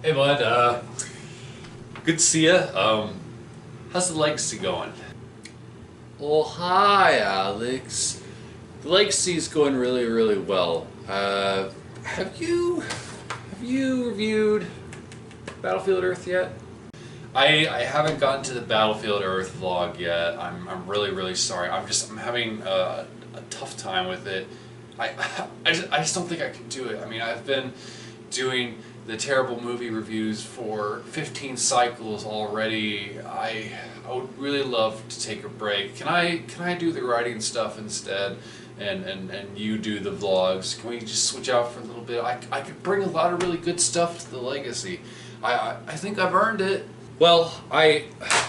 Hey bud, good to see ya. How's the legacy going? Well, hi Alex. The legacy's going really well. Have you reviewed Battlefield Earth yet? I haven't gotten to the Battlefield Earth vlog yet. I'm really sorry. I'm having a tough time with it. I just don't think I can do it. I mean, I've been doing the terrible movie reviews for 15 cycles already. I would really love to take a break. Can I do the writing stuff instead, and you do the vlogs? Can we just switch out for a little bit? I could bring a lot of really good stuff to the legacy. I think I've earned it. Well, I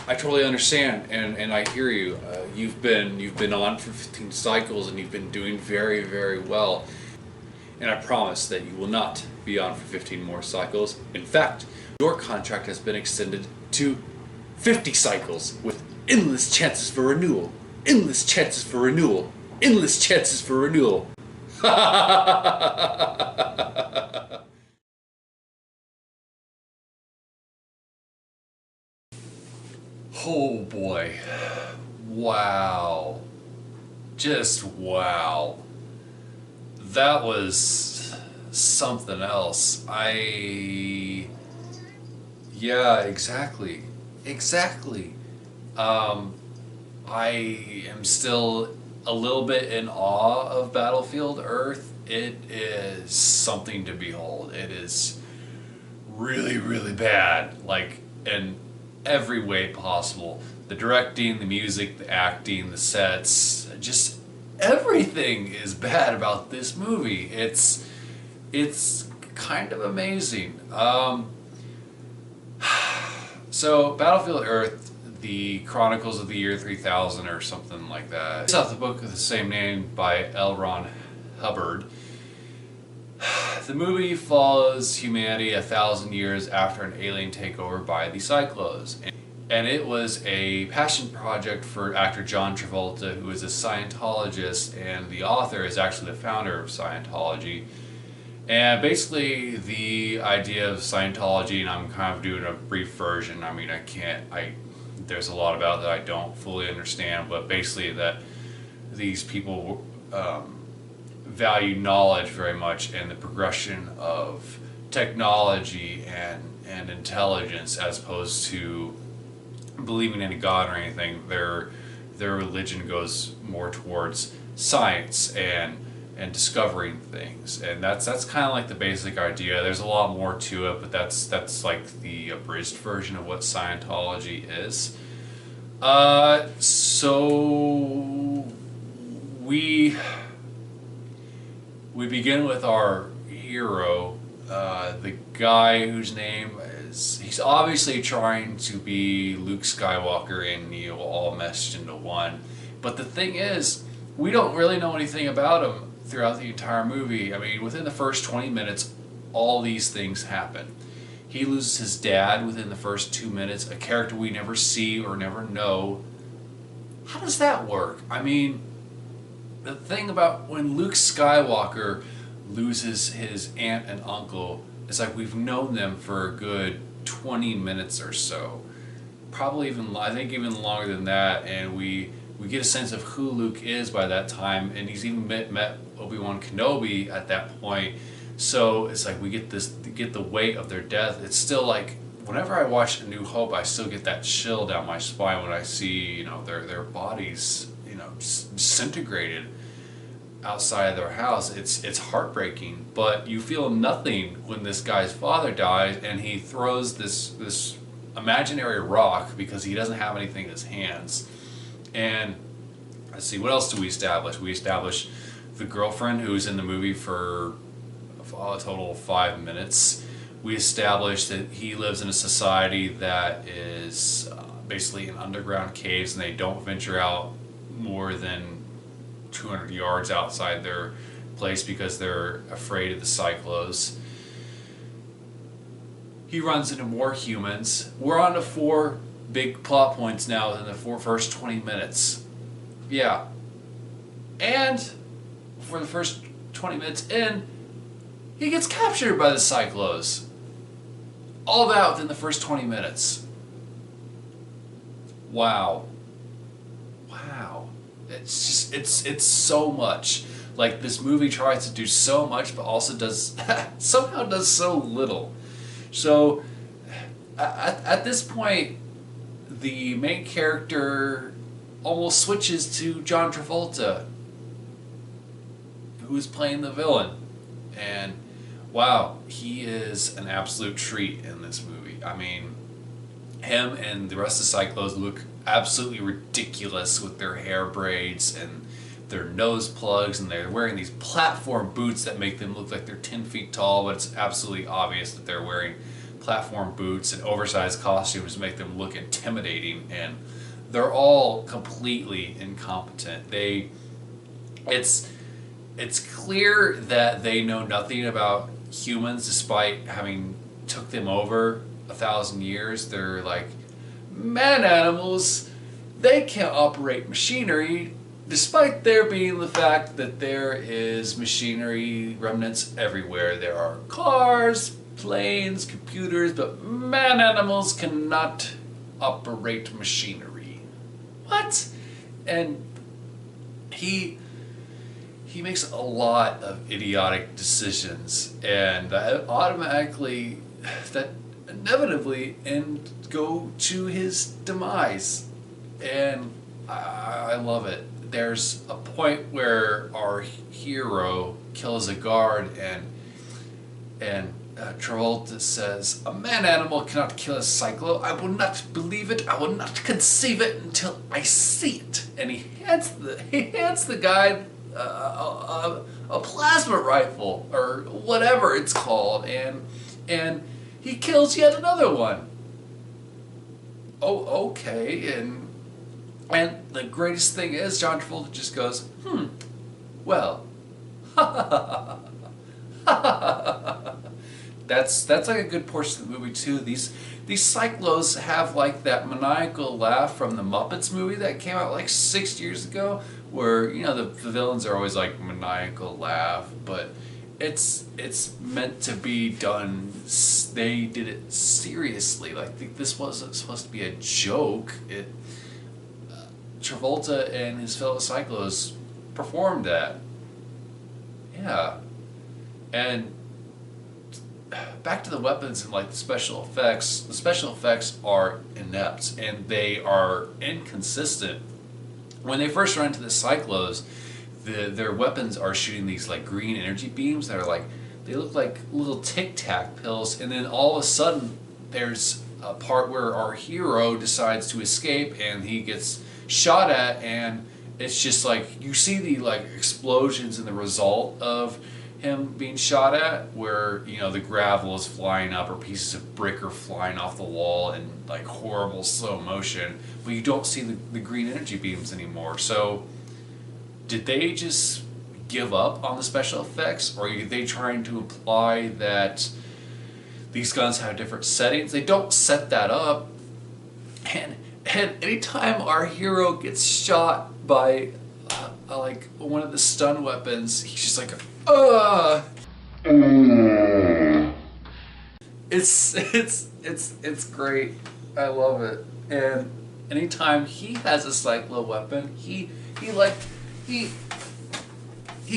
totally understand, and I hear you. You've been on for 15 cycles, and you've been doing very well. And I promise that you will not be on for 15 more cycles. In fact, your contract has been extended to 50 cycles with endless chances for renewal. Endless chances for renewal. Endless chances for renewal. Oh boy. Wow. Just wow. That was something else. Yeah, exactly. I am still a little bit in awe of Battlefield Earth. It is something to behold. It is really bad, like in every way possible. The directing, the music, the acting, the sets, just everything is bad about this movie. It's kind of amazing. So Battlefield Earth, the Chronicles of the Year 3000 or something like that. It's off the book of the same name by L. Ron Hubbard. The movie follows humanity 1,000 years after an alien takeover by the Cyclos. And it was a passion project for actor John Travolta, who is a Scientologist, and the author is actually the founder of Scientology. And basically the idea of Scientology, and I'm kind of doing a brief version, I mean there's a lot about it that I don't fully understand, but basically that these people value knowledge very much and the progression of technology and intelligence, as opposed to believing in a god or anything. Their religion goes more towards science and discovering things, and that's kind of like the basic idea. There's a lot more to it, but that's like the abridged version of what Scientology is. So we begin with our hero, the guy whose name is, he's obviously trying to be Luke Skywalker and Neo all meshed into one. But the thing is, we don't really know anything about him throughout the entire movie. I mean, within the first 20 minutes, all these things happen. He loses his dad within the first 2 minutes, a character we never see or never know. How does that work? I mean, the thing about when Luke Skywalker loses his aunt and uncle, it's like we've known them for a good 20 minutes or so. Probably even, I think even longer than that, and we get a sense of who Luke is by that time, and he's even met Obi-Wan Kenobi at that point. So it's like we get the weight of their death. It's still like, whenever I watch A New Hope, I still get that chill down my spine when I see, their bodies, disintegrated outside of their house. It's heartbreaking, but you feel nothing when this guy's father dies, and he throws this imaginary rock because he doesn't have anything in his hands. And let's see, what else do we establish? We establish the girlfriend, who's in the movie for a total of 5 minutes. We establish that he lives in a society that is basically in underground caves, and they don't venture out more than 200 yards outside their place because they're afraid of the Cyclos. He runs into more humans. We're on to 4 big plot points now within the first 20 minutes. Yeah. And for the first 20 minutes in, he gets captured by the Cyclos. All that within the first 20 minutes. Wow. Wow. It's just, it's so much. Like, this movie tries to do so much, but also does, somehow does so little. So, at this point, the main character almost switches to John Travolta, who's playing the villain. And wow, he is an absolute treat in this movie. I mean, him and the rest of the Cyclos look absolutely ridiculous with their hair braids and their nose plugs, and they're wearing these platform boots that make them look like they're 10 feet tall, but it's absolutely obvious that they're wearing platform boots and oversized costumes to make them look intimidating, and they're all completely incompetent. It's clear that they know nothing about humans despite having took them over 1,000 years. They're like, man animals, they can't operate machinery, despite there being the fact that there is machinery remnants everywhere. There are cars, planes, computers, but man animals cannot operate machinery. What? And he makes a lot of idiotic decisions, and that automatically, that inevitably go to his demise. And I love it. There's a point where our hero kills a guard, and Travolta says, "A man animal cannot kill a cyclo. I will not believe it. I will not conceive it until I see it." And he hands the guy a plasma rifle or whatever it's called, and he kills yet another one. Oh, okay, and the greatest thing is John Travolta just goes, well, that's like a good portion of the movie too. These cyclos have like that maniacal laugh from the Muppets movie that came out like 6 years ago, where the villains are always like maniacal laugh, but it's meant to be done. They did it seriously. Like, this wasn't supposed to be a joke. Travolta and his fellow cyclos performed that. Yeah. And back to the weapons and like the special effects. The special effects are inept and they are inconsistent. When they first run into the cyclos, their weapons are shooting these like green energy beams that are like, they look like little Tic Tac pills, and then all of a sudden there's a part where our hero decides to escape and he gets shot at, and it's just like you see the like explosions and the result of him being shot at, where the gravel is flying up or pieces of brick are flying off the wall in like horrible slow motion, but you don't see the green energy beams anymore. So did they just give up on the special effects, or are they trying to imply that these guns have different settings? They don't set that up, and anytime our hero gets shot by like one of the stun weapons, he's just like, It's great. I love it. And anytime he has a cyclo weapon, he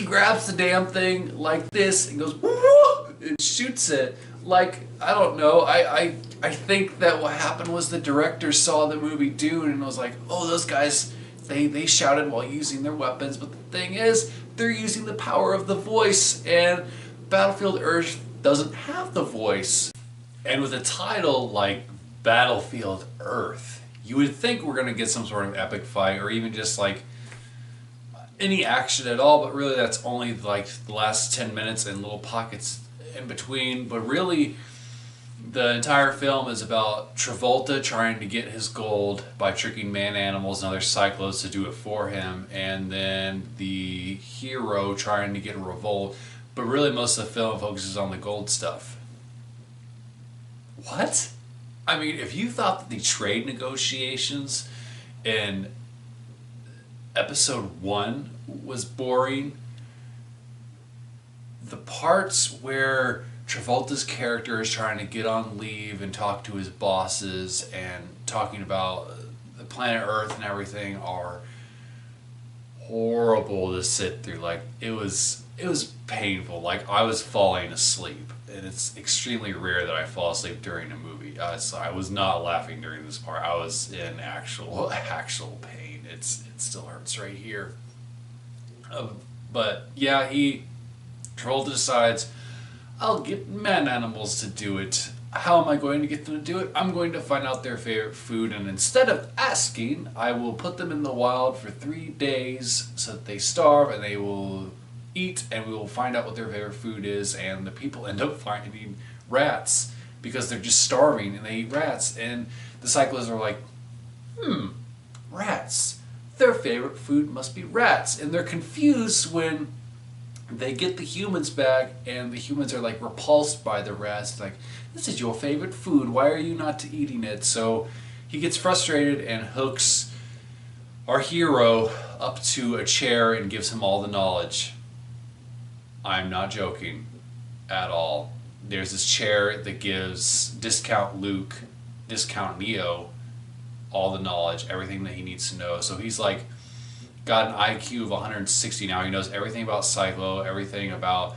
grabs the damn thing like this and goes woo, and shoots it. Like, I don't know. I think that what happened was the director saw the movie Dune and was like, oh, those guys, they shouted while using their weapons, but the thing is, they're using the power of the voice, and Battlefield Earth doesn't have the voice. And with a title like Battlefield Earth, you would think we're going to get some sort of epic fight, or even just like any action at all, but really that's only like the last 10 minutes and little pockets in between. But really, the entire film is about Travolta trying to get his gold by tricking man-animals and other cyclos to do it for him, and then the hero trying to get a revolt. But really, most of the film focuses on the gold stuff. What? I mean, if you thought that the trade negotiations in episode 1 was boring, the parts where Travolta's character is trying to get on leave and talk to his bosses, and talking about the planet Earth and everything are horrible to sit through. Like it was painful. Like I was falling asleep, and it's extremely rare that I fall asleep during a movie. So I was not laughing during this part. I was in actual pain. It still hurts right here. But yeah, Travolta decides, I'll get man animals to do it. How am I going to get them to do it? I'm going to find out their favorite food, and instead of asking, I will put them in the wild for 3 days so that they starve and they will eat, and we will find out what their favorite food is. And the people end up finding rats because they're just starving and they eat rats. And the cyclists are like, rats. Their favorite food must be rats. And they're confused when they get the humans back, and the humans are like repulsed by the rats. Like, this is your favorite food. Why are you not eating it? So he gets frustrated and hooks our hero up to a chair and gives him all the knowledge. I'm not joking at all. There's this chair that gives discount Luke, discount Neo, all the knowledge, everything that he needs to know. So he's like got an IQ of 160 now. He knows everything about Cyclo, everything about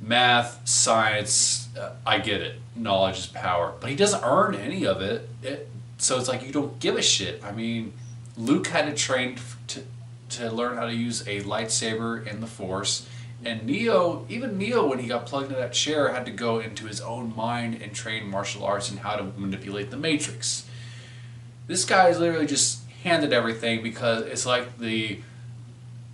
math, science. I get it. Knowledge is power. But he doesn't earn any of it. So it's like you don't give a shit. I mean, Luke had to train to learn how to use a lightsaber in the Force. And Neo, even Neo, when he got plugged into that chair, had to go into his own mind and train martial arts and how to manipulate the Matrix. This guy is literally just handed everything because it's like the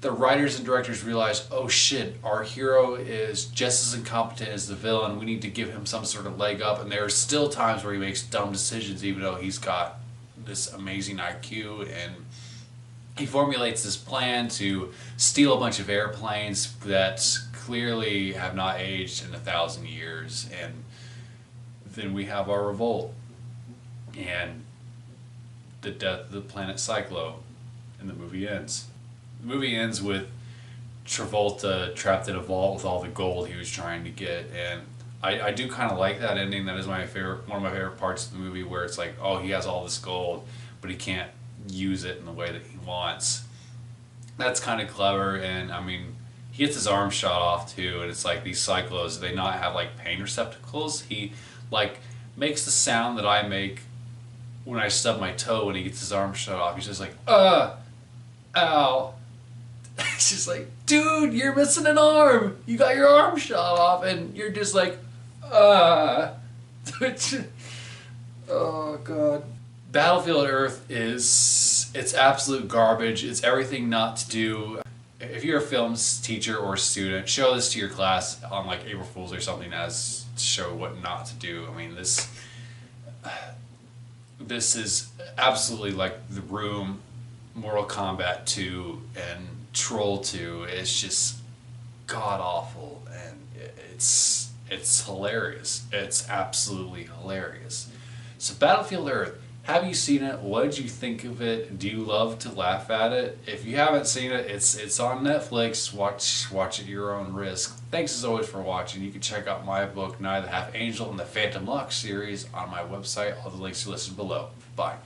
writers and directors realize, oh shit, our hero is just as incompetent as the villain. We need to give him some sort of leg up. And there are still times where he makes dumb decisions, even though he's got this amazing IQ. And he formulates this plan to steal a bunch of airplanes that clearly have not aged in 1,000 years. And then we have our revolt and the death of the planet Cyclo, and the movie ends. The movie ends with Travolta trapped in a vault with all the gold he was trying to get, and I do kind of like that ending. That is one of my favorite parts of the movie, where it's like, oh, he has all this gold, but he can't use it in the way that he wants. That's kind of clever, and I mean, he gets his arm shot off too, and it's like these Cyclos, they not have like pain receptacles. He like makes the sound that I make when I stub my toe when he gets his arm shot off. He's just like, ow. It's just like, dude, you're missing an arm. You got your arm shot off, and you're just like, oh god. Battlefield Earth it's absolute garbage. It's everything not to do. If you're a films teacher or student, show this to your class on like April Fools or something as to show what not to do. I mean, this is absolutely like The Room, Mortal Kombat 2, and Troll 2. It's just god awful, and it's hilarious. It's absolutely hilarious. So Battlefield Earth, have you seen it? What did you think of it? Do you love to laugh at it? If you haven't seen it, it's on Netflix. Watch at your own risk. Thanks as always for watching. You can check out my book, Night of the Half Angel, and the Phantom Lux series on my website. All the links are listed below. Bye.